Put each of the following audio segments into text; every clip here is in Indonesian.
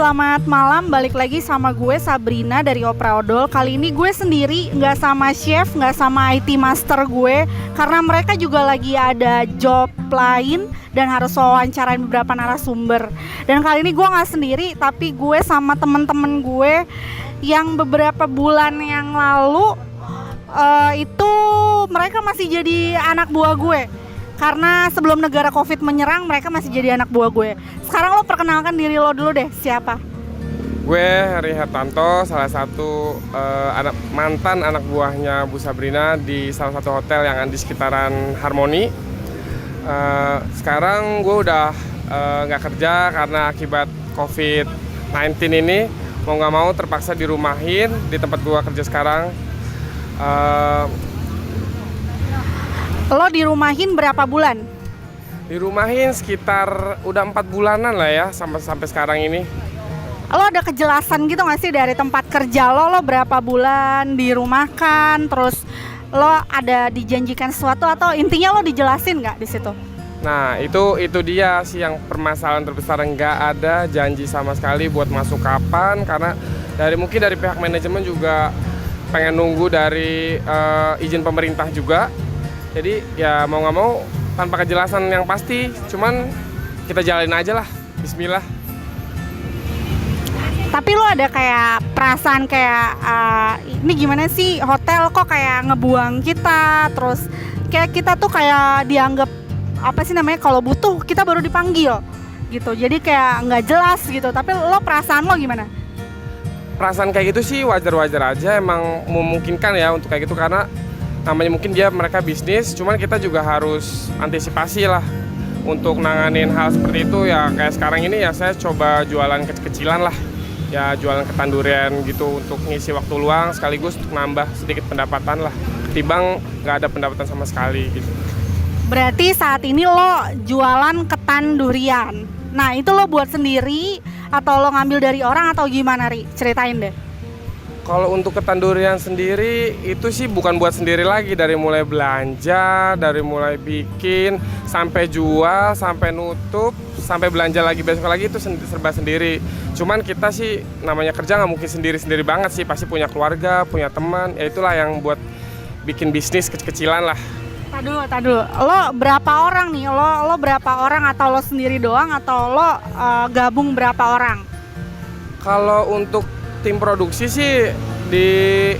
selamat malam. Balik lagi sama gue Sabrina dari Opera Odol. Kali ini gue sendiri, nggak sama chef, nggak sama IT master gue, karena mereka juga lagi ada job lain dan harus wawancarain beberapa narasumber. Dan kali ini gue nggak sendiri, tapi gue sama temen-temen gue yang beberapa bulan yang lalu itu mereka masih jadi anak buah gue. Karena sebelum negara Covid menyerang, mereka masih jadi anak buah gue. Sekarang lo perkenalkan diri lo dulu deh, siapa? Gue Heri Hartanto, salah satu mantan anak buahnya Bu Sabrina di salah satu hotel yang ada di sekitaran Harmoni. Sekarang gue udah nggak kerja karena akibat Covid-19 ini. Mau nggak mau terpaksa dirumahin di tempat gue kerja sekarang. Lo dirumahin berapa bulan? Dirumahin sekitar udah 4 bulanan lah ya sampai sekarang ini. Lo ada kejelasan gitu nggak sih dari tempat kerja lo berapa bulan dirumahkan, terus lo ada dijanjikan sesuatu atau intinya lo dijelasin nggak di situ? Nah itu dia sih yang permasalahan terbesar, nggak ada janji sama sekali buat masuk kapan, karena mungkin dari pihak manajemen juga pengen nunggu dari izin pemerintah juga. Jadi ya mau nggak mau tanpa kejelasan yang pasti, cuman kita jalanin aja lah, bismillah. Tapi lo ada kayak perasaan kayak ini gimana sih hotel kok kayak ngebuang kita, terus kayak kita tuh kayak dianggap apa sih namanya, kalau butuh kita baru dipanggil gitu, jadi kayak nggak jelas gitu. Tapi lo perasaan lo gimana? Perasaan kayak gitu sih wajar-wajar aja, emang memungkinkan ya untuk kayak gitu karena namanya mungkin mereka bisnis, cuman kita juga harus antisipasi lah untuk nanganin hal seperti itu. Ya kayak sekarang ini ya saya coba jualan kecil-kecilan lah, ya jualan ketan durian gitu untuk ngisi waktu luang sekaligus untuk nambah sedikit pendapatan lah, ketimbang nggak ada pendapatan sama sekali gitu. Berarti saat ini lo jualan ketan durian. Nah itu lo buat sendiri atau lo ngambil dari orang atau gimana, Ri? Ceritain deh. Kalau untuk ketan durian sendiri itu sih bukan buat sendiri lagi, dari mulai belanja, dari mulai bikin, sampai jual, sampai nutup, sampai belanja lagi besok lagi itu serba sendiri. Cuman kita sih namanya kerja nggak mungkin sendiri-sendiri banget sih, pasti punya keluarga, punya teman, ya itulah yang buat bikin bisnis kecil-kecilan lah. Tadi dulu. Lo berapa orang nih? Lo berapa orang, atau lo sendiri doang atau lo gabung berapa orang? Kalau untuk tim produksi sih di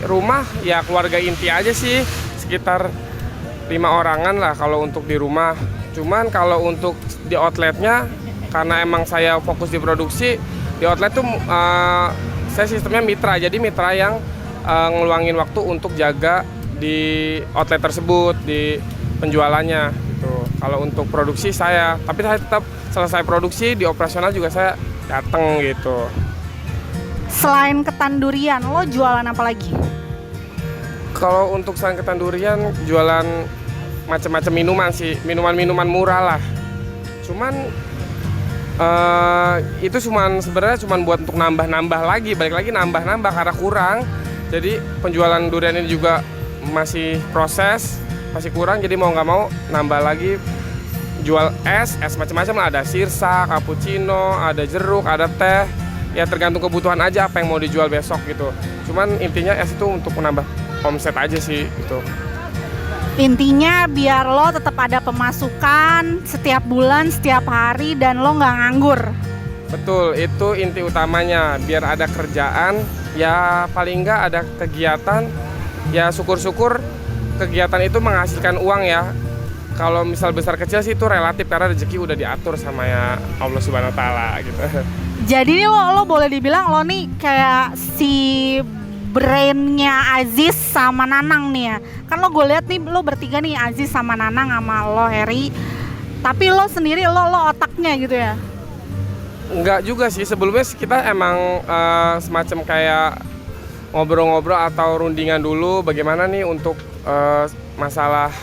rumah ya keluarga inti aja sih, sekitar 5 orangan lah kalau untuk di rumah. Cuman kalau untuk di outletnya, karena emang saya fokus di produksi, di outlet tuh saya sistemnya mitra, jadi mitra yang ngeluangin waktu untuk jaga di outlet tersebut, di penjualannya gitu. Kalau untuk produksi saya, tapi saya tetap selesai produksi di operasional juga saya datang gitu. Selain ketan durian, lo jualan apa lagi? Kalau untuk selain ketan durian, jualan macam-macam minuman sih, minuman-minuman murah lah. Cuman itu sebenarnya cuman buat untuk nambah-nambah lagi, balik lagi nambah-nambah karena kurang. Jadi penjualan durian ini juga masih proses, masih kurang. Jadi mau nggak mau nambah lagi, jual es macam-macam lah. Ada sirsa, cappuccino, ada jeruk, ada teh. Ya tergantung kebutuhan aja apa yang mau dijual besok gitu. Cuman intinya es itu untuk menambah omset aja sih gitu. Intinya biar lo tetap ada pemasukan setiap bulan, setiap hari, dan lo nggak nganggur. Betul, itu inti utamanya. Biar ada kerjaan, ya paling nggak ada kegiatan. Ya syukur-syukur kegiatan itu menghasilkan uang ya. Kalau misal besar kecil sih itu relatif, karena rezeki udah diatur sama ya Allah Subhanahu Wa Taala gitu. Jadi lo boleh dibilang lo nih kayak si brainnya Aziz sama Nanang nih ya. Kan lo gue lihat nih lo bertiga nih, Aziz sama Nanang sama lo Heri. Tapi lo sendiri lo otaknya gitu ya? Enggak juga sih, sebelumnya kita emang semacam kayak ngobrol-ngobrol atau rundingan dulu bagaimana nih untuk masalah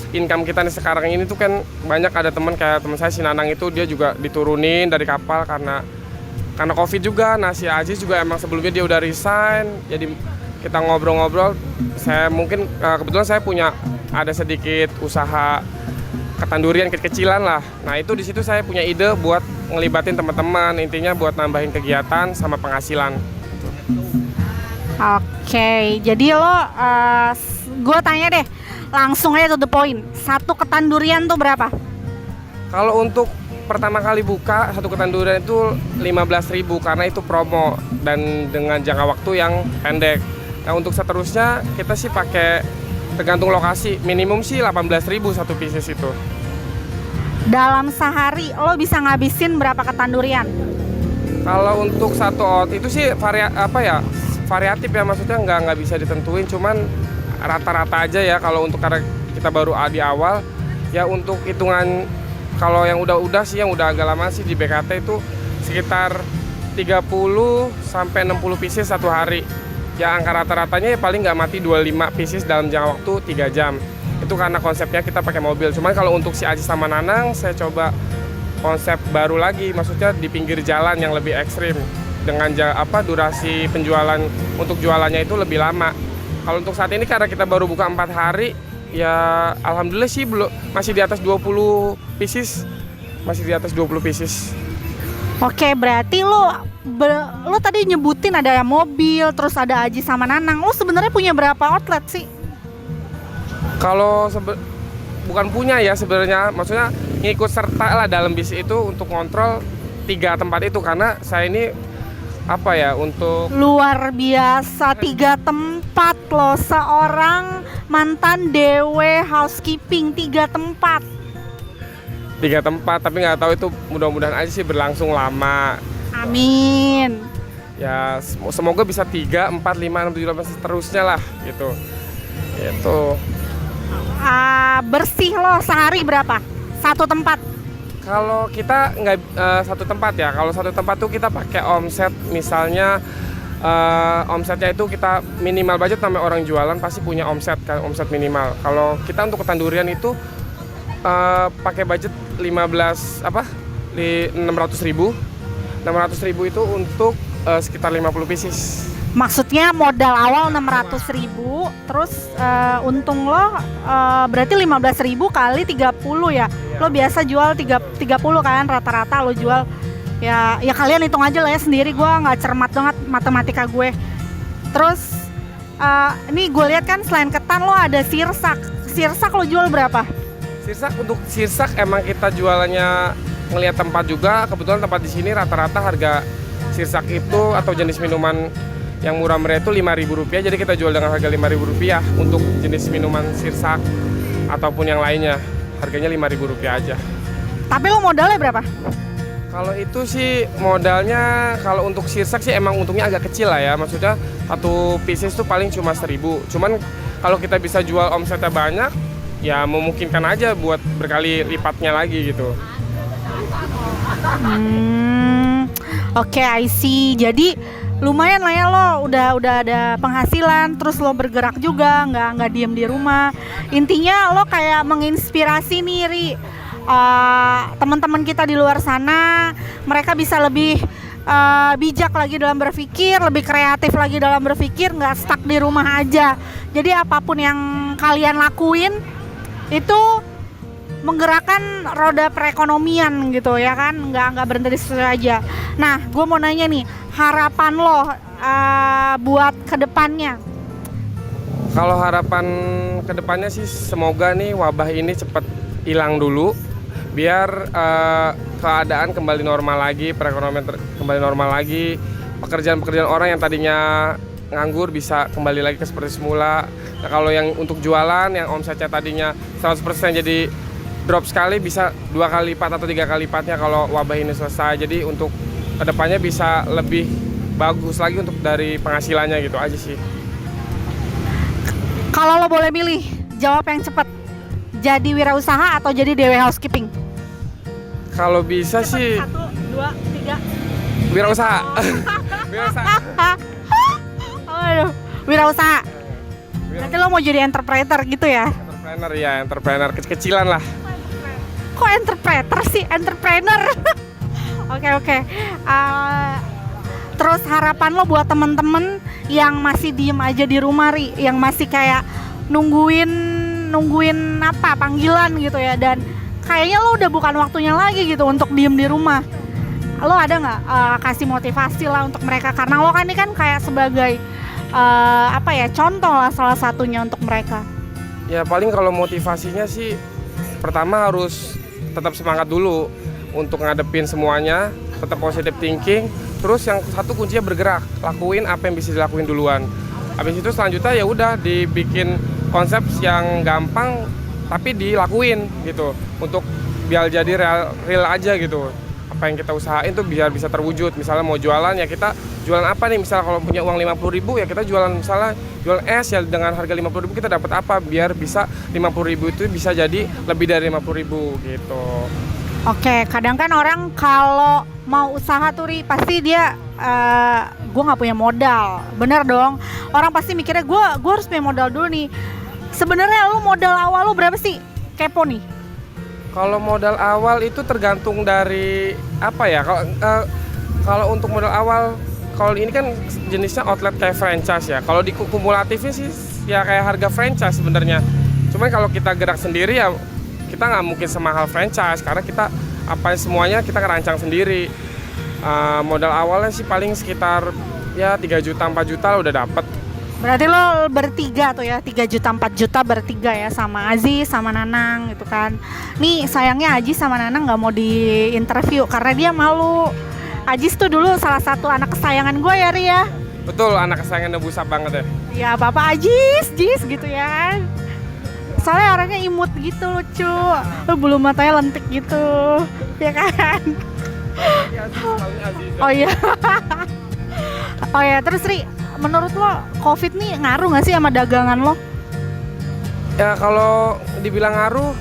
income kita nih sekarang ini tuh kan banyak ada teman kayak teman saya si Nanang itu, dia juga diturunin dari kapal karena Covid juga. Nah si Aziz juga emang sebelumnya dia udah resign, jadi kita ngobrol-ngobrol. Saya mungkin kebetulan saya punya ada sedikit usaha ketan durian kecil-kecilan lah. Nah itu di situ saya punya ide buat ngelibatin teman-teman, intinya buat nambahin kegiatan sama penghasilan. Oke, jadi lo, gue tanya deh, langsung aja to the point. Satu ketan durian tuh berapa? Kalau untuk pertama kali buka, satu ketan durian itu 15.000 karena itu promo dan dengan jangka waktu yang pendek. Nah untuk seterusnya kita sih pakai tergantung lokasi, minimum sih 18.000 satu pieces itu. Dalam sehari lo bisa ngabisin berapa ketan durian? Kalau untuk satu out itu sih variatif ya, maksudnya nggak bisa ditentuin, cuman rata-rata aja ya. Kalau untuk karena kita baru di awal ya, untuk hitungan kalau yang udah sih, yang udah agak lama sih di BKT itu sekitar 30 sampai 60 pieces satu hari. Ya angka rata-ratanya ya paling nggak mati 25 pieces dalam jangka waktu 3 jam. Itu karena konsepnya kita pakai mobil. Cuman kalau untuk si Aji sama Nanang saya coba konsep baru lagi, maksudnya di pinggir jalan yang lebih ekstrim. Dengan durasi penjualan untuk jualannya itu lebih lama. Kalau untuk saat ini karena kita baru buka 4 hari, ya alhamdulillah sih masih di atas 20 pieces. Masih di atas 20 pieces. Oke, berarti lo tadi nyebutin ada mobil, terus ada Aji sama Nanang. Lo sebenarnya punya berapa outlet sih? Kalau bukan punya ya sebenarnya, maksudnya ngikut serta lah dalam bisnis itu untuk ngontrol 3 tempat itu, karena saya ini untuk luar biasa 3 tempat loh, seorang mantan DW housekeeping 3 tempat. 3 tempat, tapi nggak tahu itu, mudah-mudahan aja sih berlangsung lama. Amin. Ya semoga bisa 3, 4, 5, 6, 7, 8 seterusnya lah gitu. Itu. Bersih lo sehari berapa? Satu tempat? Kalau kita nggak satu tempat ya, kalau satu tempat tuh kita pakai omset, misalnya omsetnya itu kita minimal budget, namanya orang jualan pasti punya omset kan, omset minimal. Kalau kita untuk ketan durian itu pakai budget 600.000 itu untuk sekitar 50 pieces. Maksudnya modal awal 600.000, terus untung lo berarti 15.000 kali 30 ya. Lo biasa jual 30 kan, rata-rata lo jual ya kalian hitung aja lah ya sendiri, gue nggak cermat banget matematika gue. Terus ini gue lihat kan selain ketan lo ada sirsak lo jual berapa? Untuk sirsak emang kita jualannya ngelihat tempat juga. Kebetulan tempat di sini rata-rata harga sirsak itu atau jenis minuman yang murah meriah itu Rp5.000, jadi kita jual dengan harga Rp5.000 untuk jenis minuman sirsak ataupun yang lainnya. Harganya Rp5.000 aja. Tapi lo modalnya berapa? Kalau itu sih modalnya, kalau untuk sirsak sih emang untungnya agak kecil lah ya. Maksudnya satu pieces itu paling cuma 1.000. Cuman kalau kita bisa jual omsetnya banyak, ya memungkinkan aja buat berkali lipatnya lagi gitu. Oke, I see. Jadi lumayan lah ya, lo udah ada penghasilan, terus lo bergerak juga, nggak diem di rumah. Intinya lo kayak menginspirasi nih, Ri, teman-teman kita di luar sana, mereka bisa lebih bijak lagi dalam berpikir, lebih kreatif lagi dalam berpikir, nggak stuck di rumah aja. Jadi apapun yang kalian lakuin itu menggerakkan roda perekonomian gitu ya kan, nggak berhenti di situ aja. Nah, gue mau nanya nih, harapan lo buat kedepannya? Kalau harapan kedepannya sih semoga nih wabah ini cepat hilang dulu, biar keadaan kembali normal lagi, perekonomian kembali normal lagi, pekerjaan orang yang tadinya nganggur bisa kembali lagi ke seperti semula. Nah, kalau yang untuk jualan yang omsetnya tadinya 100% jadi drop sekali, bisa 2 kali lipat atau 3 kali lipatnya kalau wabah ini selesai. Jadi untuk kedepannya bisa lebih bagus lagi untuk dari penghasilannya gitu aja sih. Kalau lo boleh milih, jawab yang cepat. Jadi wirausaha atau jadi DW housekeeping? Kalau bisa cepet, sih 1, 2, 3 wirausaha. Wirausaha. Aduh, wirausaha. Nanti lo mau jadi entrepreneur gitu ya? Entrepreneur kecil-kecilan lah. Kok entrepreneur sih? Entrepreneur. Oke. Terus harapan lo buat temen-temen yang masih diem aja di rumah, Ri, yang masih kayak nungguin panggilan gitu ya, dan kayaknya lo udah bukan waktunya lagi gitu untuk diem di rumah. lo ada nggak kasih motivasi lah untuk mereka, karena lo kan ini kan kayak sebagai apa ya, contoh lah salah satunya untuk mereka. Ya paling kalau motivasinya sih pertama harus tetap semangat dulu untuk ngadepin semuanya, tetap positive thinking. Terus yang satu kuncinya bergerak, lakuin apa yang bisa dilakuin duluan. Habis itu selanjutnya ya udah dibikin konsep yang gampang tapi dilakuin gitu, untuk biar jadi real aja gitu. Apa yang kita usahain tuh biar bisa terwujud. Misalnya mau jualan ya kita jualan apa nih, misalnya kalau punya uang 50.000 ya kita jualan, misalnya jual es ya dengan harga 50.000 kita dapat apa, biar bisa 50.000 itu bisa jadi lebih dari 50.000 gitu. Oke, kadang kan orang kalau mau usaha tuh Ri, pasti dia gue nggak punya modal, bener dong. Orang pasti mikirnya gue harus punya modal dulu nih. Sebenarnya lu modal awal lu berapa sih? Kepo nih. Kalau modal awal itu tergantung dari apa ya. Kalau untuk modal awal, kalau ini kan jenisnya outlet kayak franchise ya. Kalau di kumulatifnya sih ya kayak harga franchise sebenarnya. Cuman kalau kita gerak sendiri ya kita nggak mungkin semahal franchise, karena kita apa semuanya kita ngerancang sendiri. Modal awalnya sih paling sekitar ya 3 juta 4 juta lah udah dapet. Berarti lo bertiga tuh ya, 3 juta 4 juta bertiga ya, sama Aziz sama Nanang gitu kan. Nih sayangnya Aziz sama Nanang nggak mau di interview karena dia malu. Aziz tuh dulu salah satu anak kesayangan gue ya Ri ya. Betul, anak kesayangan Nebusap banget ya. Ya Bapak Aziz gitu ya. Soalnya orangnya imut gitu, lucu, bulu matanya lentik gitu, ya kan? Oh iya. Oh ya, terus Ri, menurut lo COVID nih ngaruh nggak sih sama dagangan lo? Ya kalau dibilang ngaruh,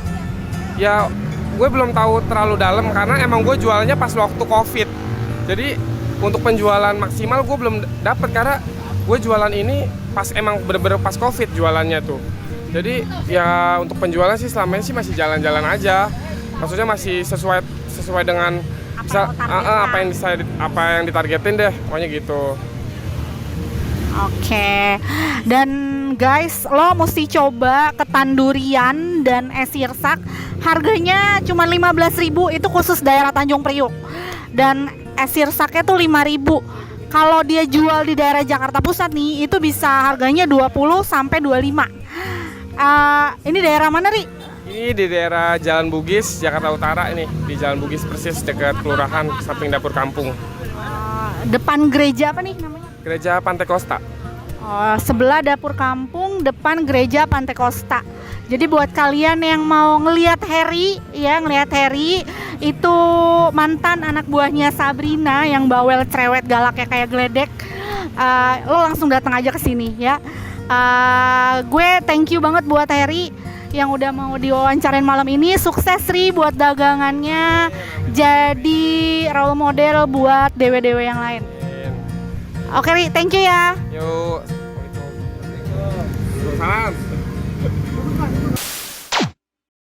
ya gue belum tahu terlalu dalam karena emang gue jualnya pas waktu COVID. Jadi untuk penjualan maksimal gue belum dapet karena gue jualan ini pas emang bener-bener pas COVID jualannya tuh. Jadi ya untuk penjualan sih selama ini sih masih jalan-jalan aja. Maksudnya masih sesuai dengan apa yang ditargetin deh, pokoknya gitu. Oke. Dan guys, lo mesti coba ketan durian dan es sirsak. Harganya cuma 15.000, itu khusus daerah Tanjung Priuk. Dan es sirsaknya tuh 5.000. Kalau dia jual di daerah Jakarta Pusat nih, itu bisa harganya 20 sampai 25. Ini daerah mana Ri? Ini di daerah Jalan Bugis, Jakarta Utara ini. Di Jalan Bugis persis dekat kelurahan samping dapur kampung. Depan gereja apa nih namanya? Gereja Pantai Costa. Sebelah dapur kampung, depan gereja Pantai Costa. Jadi buat kalian yang mau ngelihat Harry itu mantan anak buahnya Sabrina yang bawel, cerewet, galaknya kayak geledek, lo langsung datang aja ke sini ya. Gue thank you banget buat Harry yang udah mau diwawancarain malam ini. Sukses Ri buat dagangannya, jadi role model buat dewe-dewe yang lain. Oke Ri, thank you ya. Yuk. Salam.